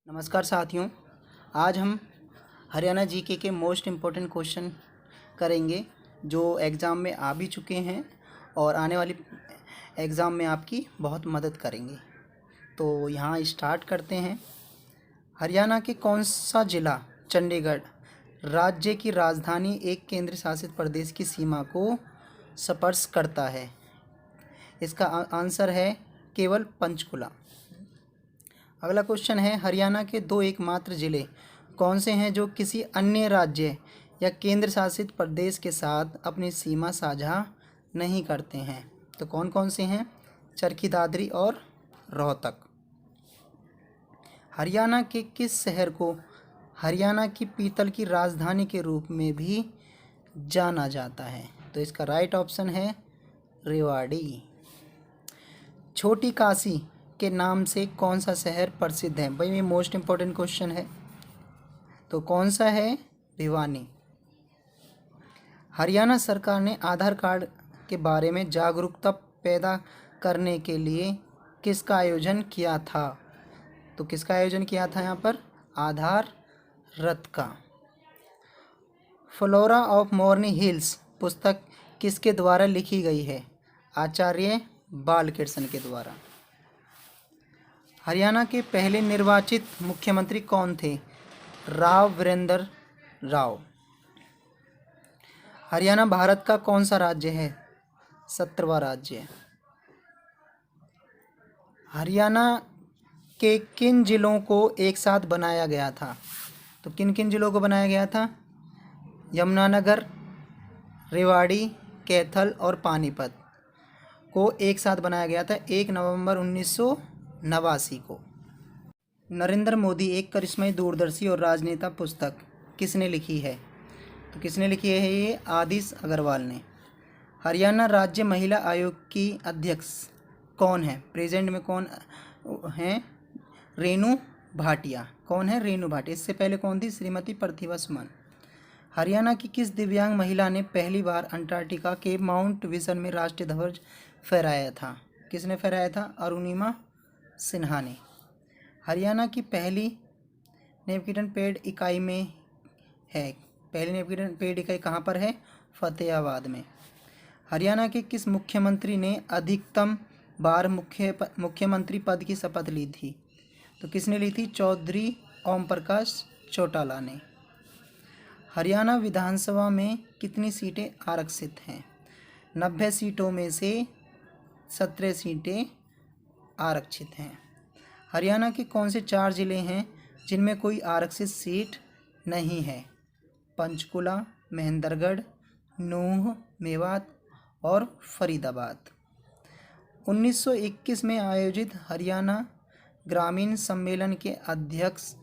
नमस्कार साथियों। आज हम हरियाणा जीके के मोस्ट इम्पोर्टेंट क्वेश्चन करेंगे जो एग्ज़ाम में आ भी चुके हैं और आने वाली एग्ज़ाम में आपकी बहुत मदद करेंगे। तो यहाँ स्टार्ट करते हैं। हरियाणा के कौन सा ज़िला चंडीगढ़ राज्य की राजधानी एक केंद्र शासित प्रदेश की सीमा को स्पर्श करता है? इसका आंसर है केवल पंचकुला। अगला क्वेश्चन है, हरियाणा के दो एकमात्र ज़िले कौन से हैं जो किसी अन्य राज्य या केंद्र शासित प्रदेश के साथ अपनी सीमा साझा नहीं करते हैं? तो कौन कौन से हैं? चरखी दादरी और रोहतक। हरियाणा के किस शहर को हरियाणा की पीतल की राजधानी के रूप में भी जाना जाता है? तो इसका राइट ऑप्शन है रेवाड़ी। छोटी काशी के नाम से कौन सा शहर प्रसिद्ध है? भाई ये मोस्ट इम्पोर्टेंट क्वेश्चन है। तो कौन सा है? भिवानी। हरियाणा सरकार ने आधार कार्ड के बारे में जागरूकता पैदा करने के लिए किसका आयोजन किया था? तो किसका आयोजन किया था यहाँ पर? आधार रथ का। फ्लोरा ऑफ मोर्नी हिल्स पुस्तक किसके द्वारा लिखी गई है? आचार्य बालकृष्ण के द्वारा। हरियाणा के पहले निर्वाचित मुख्यमंत्री कौन थे? राव वीरेंद्र राव। हरियाणा भारत का कौन सा राज्य है? 17वां राज्य। हरियाणा के किन जिलों को एक साथ बनाया गया था? तो किन किन जिलों को बनाया गया था? यमुनानगर, रेवाड़ी, कैथल और पानीपत को एक साथ बनाया गया था 1 नवंबर 1989 को। नरेंद्र मोदी एक करिश्माई दूरदर्शी और राजनेता पुस्तक किसने लिखी है? तो किसने लिखी है ये? आदिश अग्रवाल ने। हरियाणा राज्य महिला आयोग की अध्यक्ष कौन है? प्रेजेंट में कौन हैं? रेणु भाटिया। कौन है? रेणु भाटिया। इससे पहले कौन थी? श्रीमती प्रतिभा सुमन। हरियाणा की किस दिव्यांग महिला ने पहली बार अंटार्कटिका के माउंट विशन में राष्ट्रीय ध्वज फहराया था? किसने फहराया था? अरुणिमा सिन्हा ने। हरियाणा की पहली नेविगेशन पेड इकाई में है। पहली नेविगेशन पेड इकाई कहाँ पर है? फतेहाबाद में। हरियाणा के किस मुख्यमंत्री ने अधिकतम बार मुख्यमंत्री पद की शपथ ली थी? तो किसने ली थी? चौधरी ओम प्रकाश चौटाला ने। हरियाणा विधानसभा में कितनी सीटें आरक्षित हैं? 90 सीटों में से 17 सीटें आरक्षित हैं। हरियाणा के कौन से 4 ज़िले हैं जिनमें कोई आरक्षित सीट नहीं है? पंचकुला, महेंद्रगढ़, नूंह, मेवात और फरीदाबाद। 1921 में आयोजित हरियाणा ग्रामीण सम्मेलन के अध्यक्ष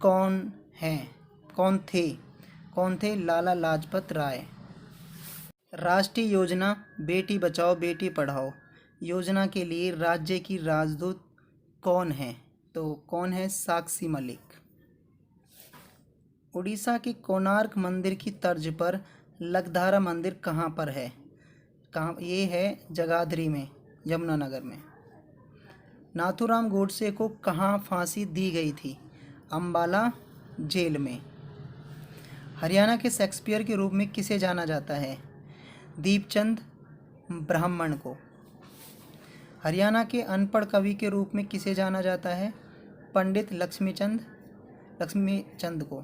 कौन हैं? कौन थे? लाला लाजपत राय। राष्ट्रीय योजना बेटी बचाओ बेटी पढ़ाओ योजना के लिए राज्य की राजदूत कौन है? तो कौन है? साक्षी मलिक। उड़ीसा के कोणार्क मंदिर की तर्ज पर लकधारा मंदिर कहाँ पर है? ये है जगाधरी में, यमुनानगर में। नाथूराम गोडसे को कहाँ फांसी दी गई थी? अम्बाला जेल में। हरियाणा के शेक्सपियर के रूप में किसे जाना जाता है? दीपचंद ब्राह्मण को। हरियाणा के अनपढ़ कवि के रूप में किसे जाना जाता है? पंडित लक्ष्मीचंद को।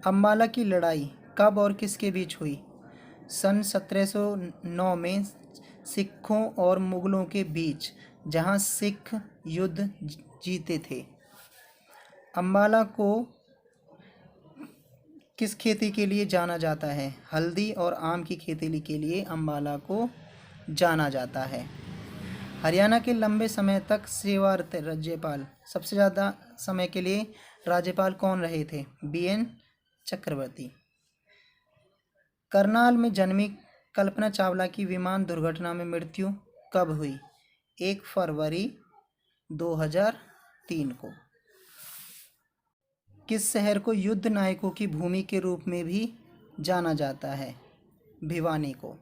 अम्बाला की लड़ाई कब और किसके बीच हुई? सन 1709 में सिखों और मुगलों के बीच, जहां सिख युद्ध जीते थे। अम्बाला को किस खेती के लिए जाना जाता है? हल्दी और आम की खेती के लिए अम्बाला को जाना जाता है। हरियाणा के लंबे समय तक सेवारत राज्यपाल सबसे ज़्यादा समय के लिए राज्यपाल कौन रहे थे? BN चक्रवर्ती। करनाल में जन्मी कल्पना चावला की विमान दुर्घटना में मृत्यु कब हुई? 1 फरवरी 2003 को। किस शहर को युद्ध नायकों की भूमि के रूप में भी जाना जाता है? भिवानी को।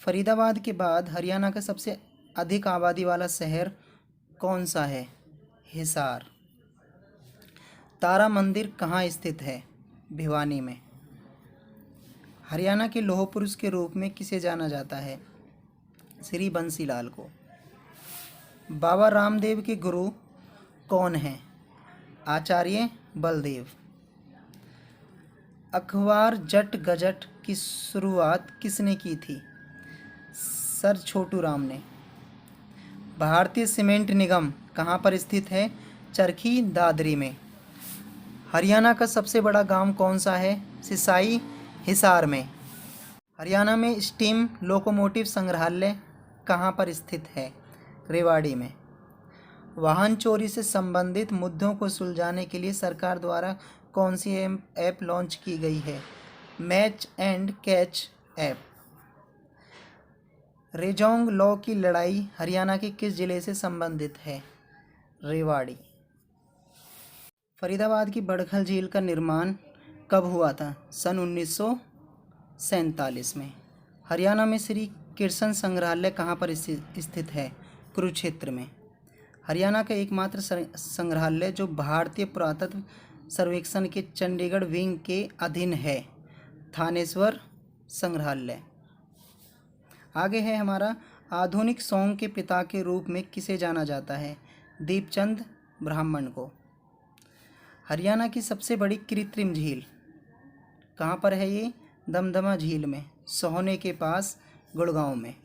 फरीदाबाद के बाद हरियाणा का सबसे अधिक आबादी वाला शहर कौन सा है? हिसार। तारा मंदिर कहाँ स्थित है? भिवानी में। हरियाणा के लौह पुरुष के रूप में किसे जाना जाता है? श्री बंसीलाल को। बाबा रामदेव के गुरु कौन हैं? आचार्य बलदेव। अखबार जट गजट की शुरुआत किसने की थी? सर छोटू राम ने। भारतीय सीमेंट निगम कहाँ पर स्थित है? चरखी दादरी में। हरियाणा का सबसे बड़ा गांव कौन सा है? सिसाई हिसार में। हरियाणा में स्टीम लोकोमोटिव संग्रहालय कहाँ पर स्थित है? रेवाड़ी में। वाहन चोरी से संबंधित मुद्दों को सुलझाने के लिए सरकार द्वारा कौन सी ऐप लॉन्च की गई है? Match and catch app. Rezang La की लड़ाई हरियाणा के किस जिले से संबंधित है? रेवाड़ी। फरीदाबाद की बड़खल झील का निर्माण कब हुआ था? सन 1947 में। हरियाणा में श्री कृष्ण संग्रहालय कहाँ पर स्थित है? कुरुक्षेत्र में। हरियाणा का एकमात्र संग्रहालय जो भारतीय पुरातत्व सर्वेक्षण के चंडीगढ़ विंग के अधीन है, थानेश्वर संग्रहालय। आगे है हमारा, आधुनिक सॉन्ग के पिता के रूप में किसे जाना जाता है? दीपचंद ब्राह्मण को। हरियाणा की सबसे बड़ी कृत्रिम झील कहाँ पर है? ये दमदमा झील में, सोहने के पास, गुड़गांव में।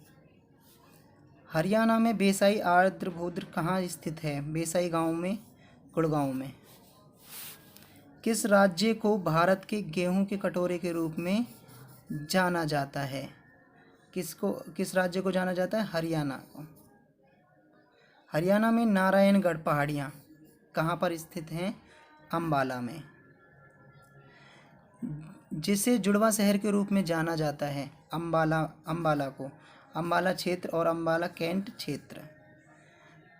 हरियाणा में बेसाई आर्द्रभूद्र कहाँ स्थित है? बेसाई गांव में, गुड़गांव में। किस राज्य को भारत के गेहूं के कटोरे के रूप में जाना जाता है? किस राज्य को जाना जाता है? हरियाणा को। हरियाणा में नारायणगढ़ पहाड़ियाँ कहाँ पर स्थित हैं? अंबाला में। जिसे जुड़वा शहर के रूप में जाना जाता है, अंबाला को, अंबाला क्षेत्र और अंबाला कैंट क्षेत्र।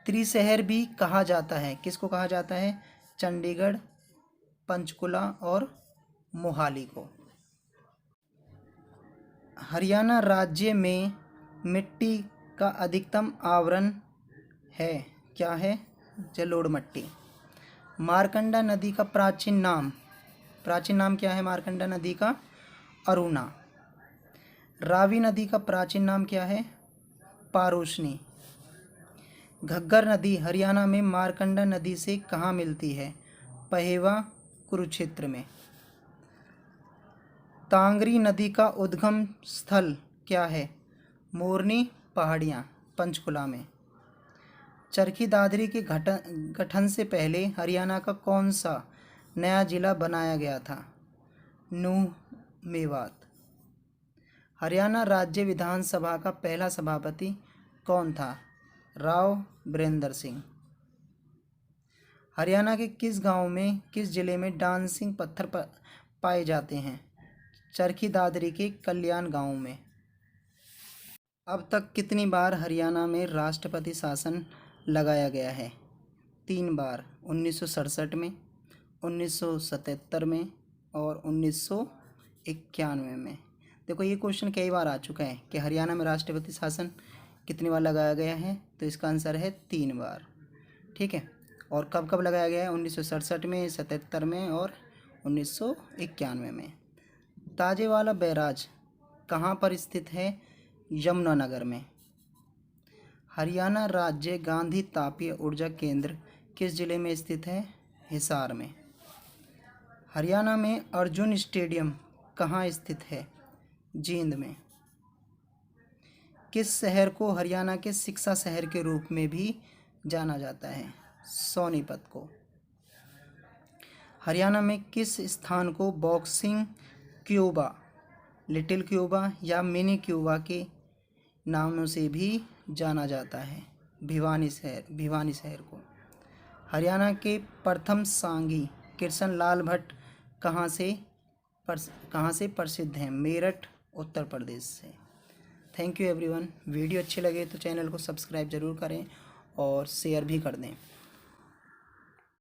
त्रिशहर भी कहा जाता है, किसको कहा जाता है? चंडीगढ़, पंचकुला और मोहाली को। हरियाणा राज्य में मिट्टी का अधिकतम आवरण है, क्या है? जलोढ़ मिट्टी। मार्कंडा नदी का प्राचीन नाम क्या है? मार्कंडा नदी का? अरुणा। रावी नदी का प्राचीन नाम क्या है? पारोशनी। घग्गर नदी हरियाणा में मार्कंडा नदी से कहाँ मिलती है? पहेवा, कुरुक्षेत्र में। तांगरी नदी का उद्गम स्थल क्या है? मोरनी पहाड़ियाँ, पंचकुला में। चरखी दादरी के गठन से पहले हरियाणा का कौन सा नया जिला बनाया गया था? नूंह, मेवात। हरियाणा राज्य विधानसभा का पहला सभापति कौन था? राव बीरेंद्र सिंह। हरियाणा के किस गांव में, किस जिले में डांसिंग पत्थर पाए जाते हैं? चरखी दादरी के कल्याण गांव में। अब तक कितनी बार हरियाणा में राष्ट्रपति शासन लगाया गया है? 3 बार, 1967 में, 1977 में और 1991 में। देखो ये क्वेश्चन कई बार आ चुका है कि हरियाणा में राष्ट्रपति शासन कितनी बार लगाया गया है, तो इसका आंसर है 3 बार। ठीक है, और कब कब लगाया गया है? 1967 में, 77 में और 1991 में। ताजेवाला बैराज कहाँ पर स्थित है? यमुनानगर में। हरियाणा राज्य गांधी तापीय ऊर्जा केंद्र किस जिले में स्थित है? हिसार में। हरियाणा में अर्जुन स्टेडियम कहाँ स्थित है? जींद में। किस शहर को हरियाणा के शिक्षा शहर के रूप में भी जाना जाता है? सोनीपत को। हरियाणा में किस स्थान को बॉक्सिंग क्यूबा, लिटिल क्यूबा या मिनी क्यूबा के नामों से भी जाना जाता है? भिवानी शहर को। हरियाणा के प्रथम सांगी कृष्ण लाल भट्ट कहाँ से प्रसिद्ध हैं? मेरठ, उत्तर प्रदेश से। Thank you everyone. वीडियो अच्छे लगे तो चैनल को सब्सक्राइब ज़रूर करें और शेयर भी कर दें।